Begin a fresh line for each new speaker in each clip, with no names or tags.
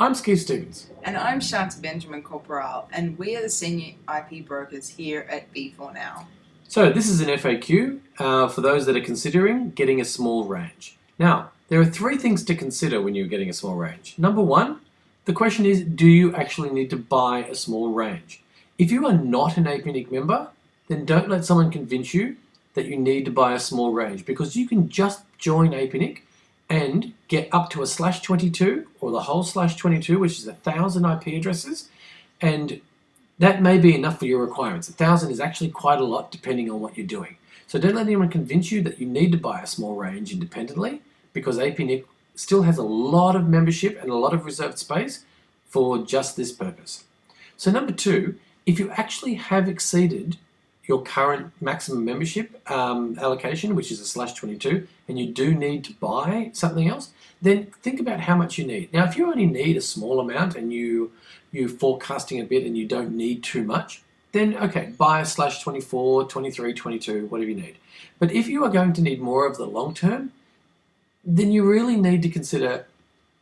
I'm Keith Stevens.
And I'm Shanta Benjamin Corporal, and we are the senior IP brokers here at V4Now.
So this is an FAQ for those that are considering getting a small range. Now, there are three things to consider when you're getting a small range. Number one, the question is, do you actually need to buy a small range? If you are not an APNIC member, then don't let someone convince you that you need to buy a small range, because you can just join APNIC and get up to a /22 or the whole /22, which is 1,000 IP addresses, and that may be enough for your requirements. 1,000 is actually quite a lot depending on what you're doing. So don't let anyone convince you that you need to buy a small range independently, because APNIC still has a lot of membership and a lot of reserved space for just this purpose. So number two, if you actually have exceeded your current maximum membership allocation, which is a /22, and you do need to buy something else, then think about how much you need. Now, if you only need a small amount and you're forecasting a bit and you don't need too much, then okay, buy a /24, 23, 22, whatever you need. But if you are going to need more of the long term, then you really need to consider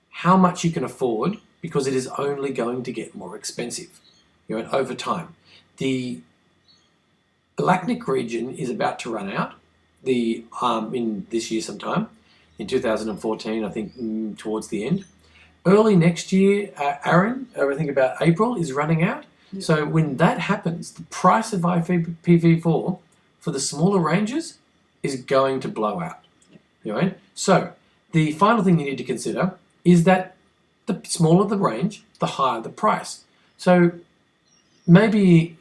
how much you can afford, because it is only going to get more expensive, over time. The LACNIC region is about to run out in this year sometime, in 2014, I think towards the end. Early next year, ARIN, I think about April, is running out. Yep. So when that happens, the price of IPv4 for the smaller ranges is going to blow out. Yep. So the final thing you need to consider is that the smaller the range, the higher the price. So maybe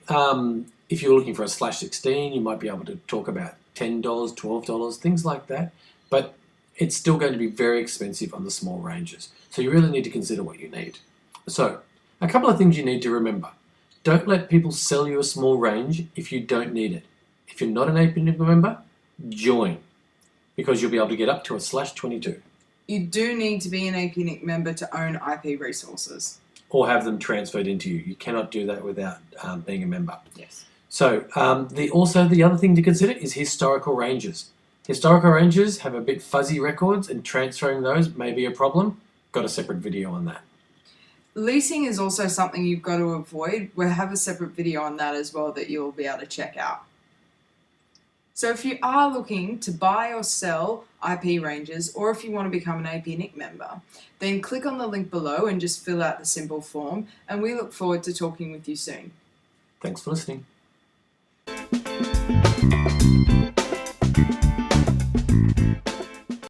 if you're looking for a /16, you might be able to talk about $10, $12, things like that. But it's still going to be very expensive on the small ranges. So you really need to consider what you need. So a couple of things you need to remember. Don't let people sell you a small range if you don't need it. If you're not an APNIC member, join, because you'll be able to get up to a /22.
You do need to be an APNIC member to own IP resources.
Or have them transferred into you. You cannot do that without being a member.
Yes.
So also the other thing to consider is historical ranges. Historical ranges have a bit fuzzy records, and transferring those may be a problem. Got a separate video on that.
Leasing is also something you've got to avoid. We'll have a separate video on that as well that you'll be able to check out. So if you are looking to buy or sell IP ranges, or if you want to become an APNIC member, then click on the link below and just fill out the simple form, and we look forward to talking with you soon.
Thanks for listening.